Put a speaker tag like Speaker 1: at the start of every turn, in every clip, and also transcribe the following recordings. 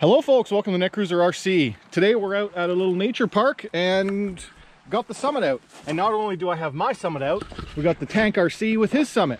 Speaker 1: Hello folks, welcome to Netcruzer RC. Today we're out at a little nature park and got the Summit out. And not only do I have my Summit out, we got the Tank RC with his Summit.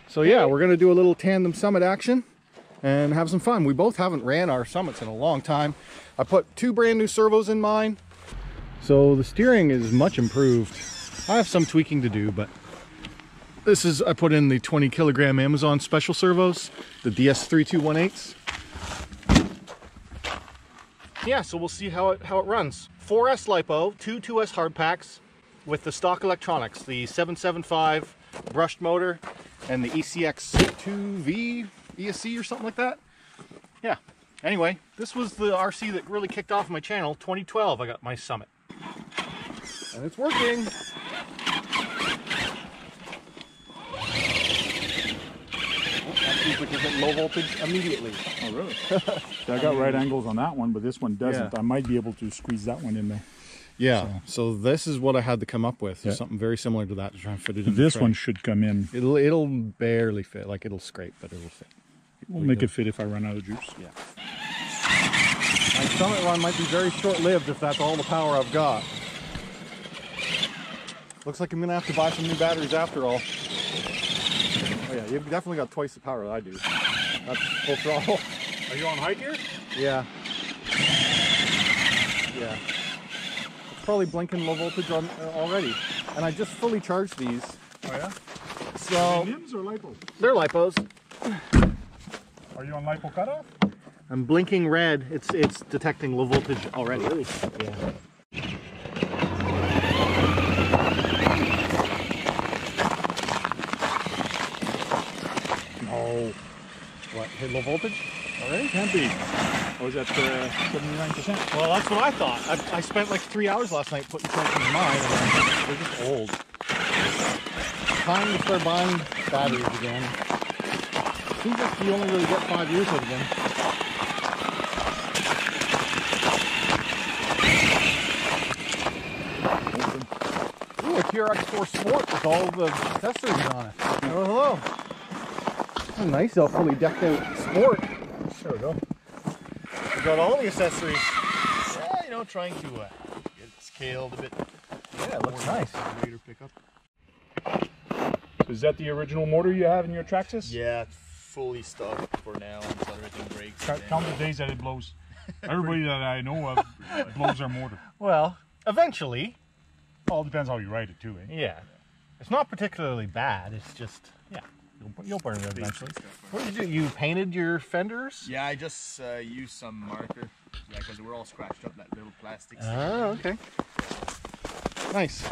Speaker 1: So yeah, we're gonna do a little tandem Summit action and have some fun. We both haven't ran our Summits in a long time. I put 2 brand new servos in mine. So the steering is much improved. I have some tweaking to do, but this is, I put in the 20 kilogram Amazon special servos, the DS3218s. Yeah, so we'll see how it runs. 4S lipo, 2S hard packs with the stock electronics, the 775 brushed motor and the ECX2V ESC or something like that. Yeah. Anyway, this was the RC that really kicked off my channel. 2012, I got my Summit, and it's working. Seems like it's at low voltage immediately.
Speaker 2: Oh, really? I got right angles on that one, but this one doesn't.
Speaker 1: Yeah.
Speaker 2: I might be able to squeeze that one in there.
Speaker 1: Yeah, so this is what I had to come up with. Yeah. Something very similar to that to try and fit it in.
Speaker 2: This one should come in.
Speaker 1: It'll barely fit. Like, it'll scrape, but it'll fit.
Speaker 2: We'll make it fit if I run out of juice.
Speaker 1: Yeah. My Summit run might be very short-lived if that's all the power I've got. Looks like I'm gonna have to buy some new batteries after all. Oh yeah, you've definitely got twice the power that I do. That's full throttle.
Speaker 2: Are you on high gear?
Speaker 1: Yeah. Yeah. It's probably blinking low voltage on already. And I just fully charged these.
Speaker 2: Oh yeah?
Speaker 1: So
Speaker 2: Nims or lipo?
Speaker 1: they're lipos.
Speaker 2: Are you on lipo cutoff?
Speaker 1: I'm blinking red. It's detecting low voltage already.
Speaker 2: Really?
Speaker 1: Yeah.
Speaker 2: No.
Speaker 1: What, hit low voltage already?
Speaker 2: Can't be. Or is that 79%?
Speaker 1: Well, that's what I thought. I spent like 3 hours last night putting charging in mine, and they're just old. Time to start buying batteries again. Seems like you only really get 5 years out of them. Ooh, a TRX 4 Sport with all the accessories on it. Oh, hello. Oh, nice, all fully decked out Sport.
Speaker 2: There we go.
Speaker 1: We got all the accessories.
Speaker 3: Yeah, you know, trying to get it scaled a bit.
Speaker 1: Yeah, it looks nice.
Speaker 3: Later pickup.
Speaker 2: Is that the original motor you have in your Traxxas?
Speaker 3: Yeah, it's fully stocked for now until everything breaks.
Speaker 2: Count the days that it blows. Everybody that I know of blows their motor.
Speaker 1: Well, eventually.
Speaker 2: All depends how you ride it too, eh?
Speaker 1: Yeah. It's not particularly bad. It's just, yeah, you'll burn it eventually. What did you do? You painted your fenders?
Speaker 3: Yeah, I just used some marker. Yeah, because we're all scratched up, that little plastic.
Speaker 1: Oh, okay. Nice.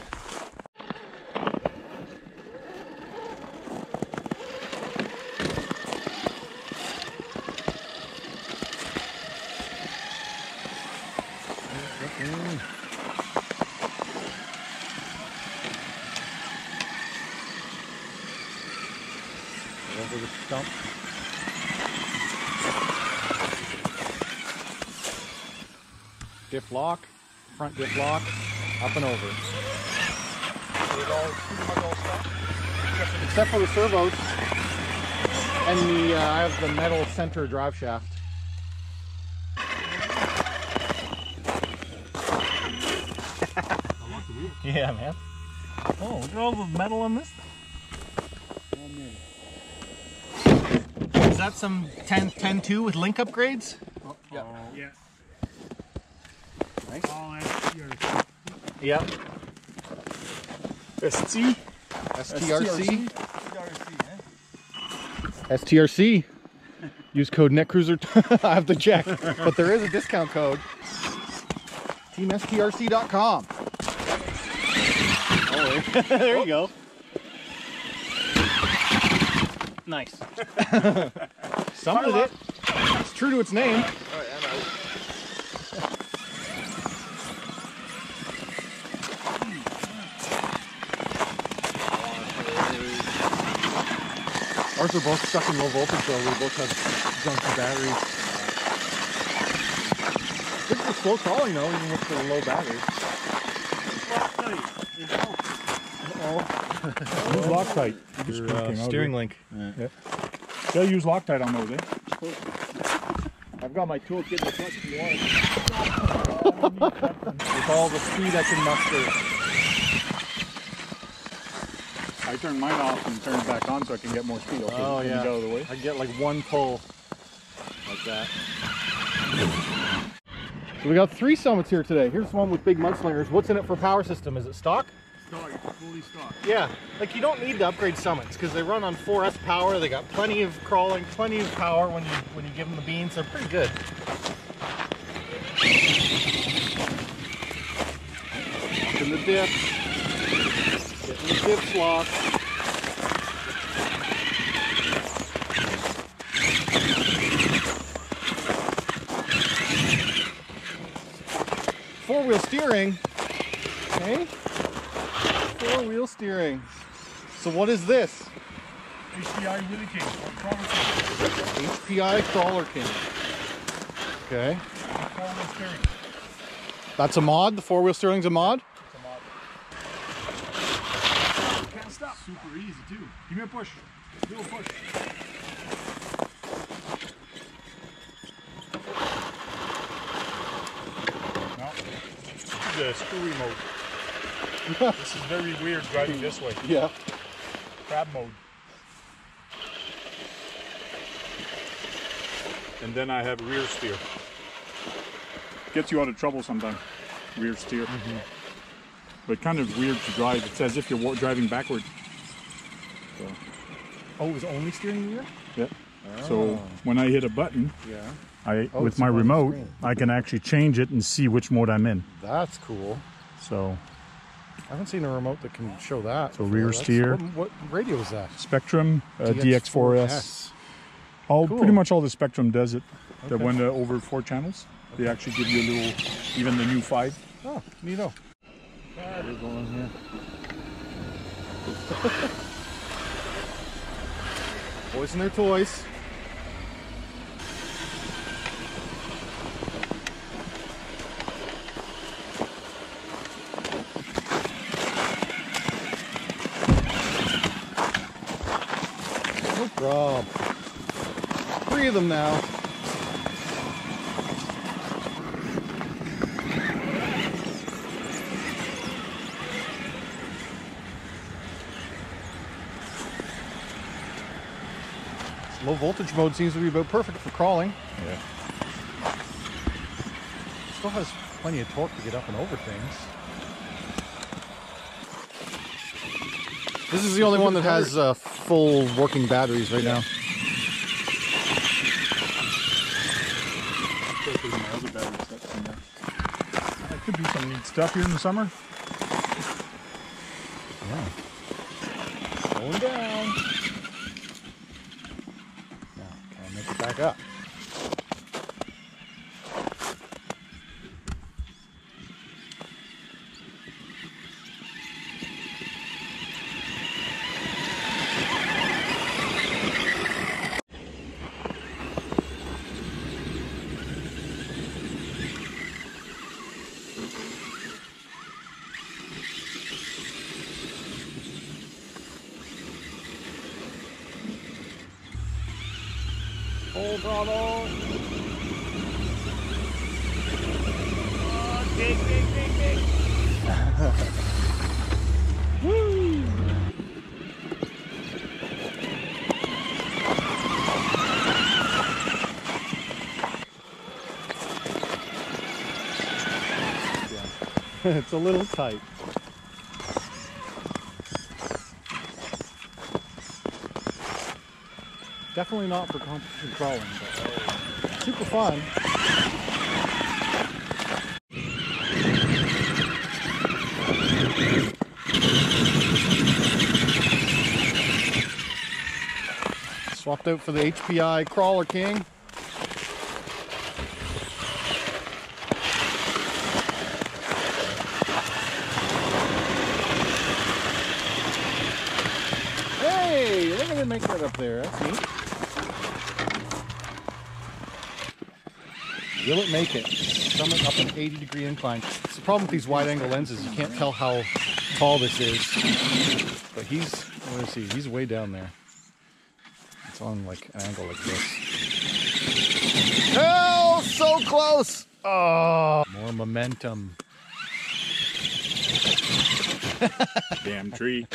Speaker 1: Over the stump. Diff lock, front diff lock, up and over. Except for the servos and the I have the metal center drive shaft. Yeah, man. Oh, look at all the metal on this thing. Is that some 10.2 with link upgrades?
Speaker 2: Oh, yeah. Yeah.
Speaker 1: Nice.
Speaker 2: Oh, STRC.
Speaker 1: Yep.
Speaker 2: ST?
Speaker 1: STRC. STRC. Use code Netcruzer. I have to check, but there is a discount code. TeamSTRC.com. Oh, there you go. Nice. Summoned it. It's true to its name.
Speaker 3: Alright, I'm out.
Speaker 1: Ours are both stuck in low voltage, so we both have junky batteries. Good for slow crawling though, even with the low battery.
Speaker 2: Use Loctite.
Speaker 1: Your steering link.
Speaker 2: Yeah. Gotta use Loctite on those, eh? I've got my toolkit in the front if you want.
Speaker 1: With all the speed I can muster.
Speaker 2: I turn mine off and turn it back on so I can get more speed. Okay,
Speaker 1: Oh
Speaker 2: let me
Speaker 1: yeah.
Speaker 2: get out of the way.
Speaker 1: I get like one pull like that. So we got 3 Summits here today. Here's one with big mudslingers. What's in it for power system? Is it stock?
Speaker 2: Stock, fully stock.
Speaker 1: Yeah, like you don't need to upgrade Summits because they run on 4S power. They got plenty of crawling, plenty of power when you give them the beans. They're pretty good. Locking the dips, getting the dips locked. Four-wheel steering. Okay. Four-wheel steering. So what is this?
Speaker 2: HPI Wheelie King, or Crawler King.
Speaker 1: HPI Crawler King. Okay.
Speaker 2: Four-wheel steering.
Speaker 1: That's a mod? The four-wheel steering's a mod?
Speaker 2: It's a mod. Can't stop. Super easy too. Give me a push. Do a push. No. This is a screwy mode. This is very weird driving this way.
Speaker 1: Yeah.
Speaker 2: Crab mode. And then I have rear steer. Gets you out of trouble sometimes. Rear steer. But kind of weird to drive. It's as if you're driving backward. So,
Speaker 1: Oh, it was only steering wheel?
Speaker 2: yeah. So when I hit a button,
Speaker 1: Yeah.
Speaker 2: with
Speaker 1: it's
Speaker 2: my
Speaker 1: on the
Speaker 2: remote,
Speaker 1: screen.
Speaker 2: I can actually change it and see which mode I'm in.
Speaker 1: That's cool.
Speaker 2: So
Speaker 1: I haven't seen a remote that can show that.
Speaker 2: So
Speaker 1: before.
Speaker 2: rear
Speaker 1: That's-
Speaker 2: steer.
Speaker 1: What radio is that?
Speaker 2: Spectrum, DX4S.
Speaker 1: Cool.
Speaker 2: Pretty much all the Spectrum does it. That
Speaker 1: Okay.
Speaker 2: went over 4 channels. They actually give you a little, even the new 5.
Speaker 1: Oh, neato. We're going here. Boys and their toys. No problem. 3 of them now. Low voltage mode seems to be about perfect for crawling.
Speaker 2: Yeah.
Speaker 1: Still has plenty of torque to get up and over things. This is the only one that has full working batteries right now.
Speaker 2: My other battery sets in there. I could do some neat stuff here in the summer.
Speaker 1: Slowing down. Now, can I make it back up? Full throttle. Oh, big. Woo! Yeah. It's a little tight. Definitely not for competition crawling, but super fun. Swapped out for the HPI Crawler King. Hey, look at it make that up there. That's neat. Will it make it? Summit up an 80-degree incline. It's the problem with these wide-angle lenses. You can't tell how tall this is. But he's, let's see, he's way down there. It's on like an angle like this. Help! so close. Oh, more momentum.
Speaker 2: Damn tree.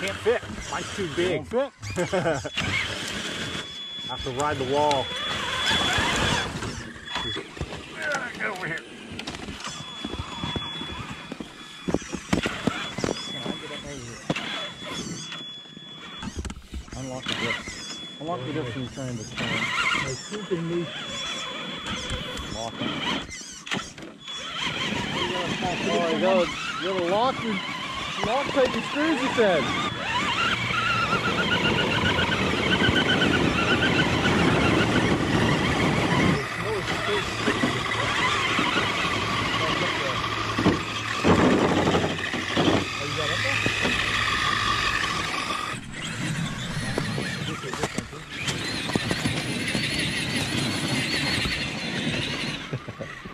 Speaker 1: Can't fit. Mine's too big.
Speaker 2: Won't fit.
Speaker 1: Have to ride the wall.
Speaker 2: Get over here.
Speaker 1: Unlock the grip. Unlock the grip when you're trying to turn.
Speaker 2: It's keeping me.
Speaker 1: Lock it. Oh, you gotta lock tight your screws, you said.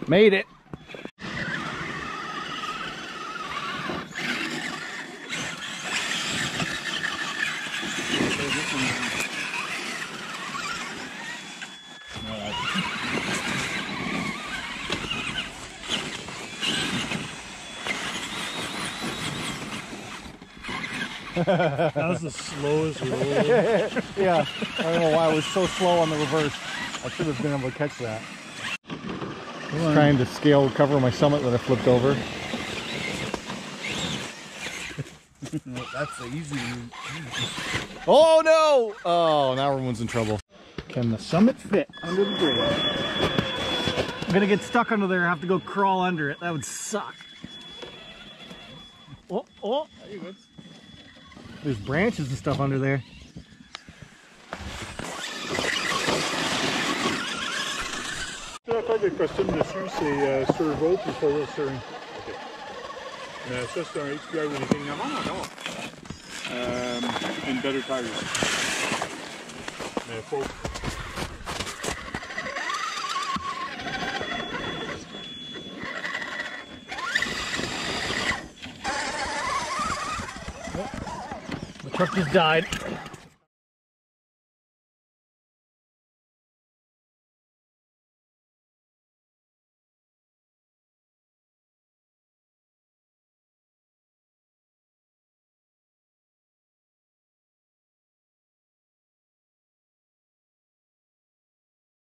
Speaker 1: Made it.
Speaker 2: That was the slowest roll.
Speaker 1: Yeah, I don't know why I was so slow on the reverse. I should have been able to catch that. Just trying to scale cover my summit that I flipped over.
Speaker 3: No, that's the easy one.
Speaker 1: Oh no! Oh, now everyone's in trouble. Can the summit fit under the bridge? I'm gonna get stuck under there and have to go crawl under it. That would suck. Oh, oh! There's branches and stuff under there.
Speaker 2: La taille des costumes dessus, c'est sur rope ou four wheel steering. Okay. Mais ça, c'est un HPI with anything. Non, non. And better tires. Mais faut.
Speaker 1: The truck just died.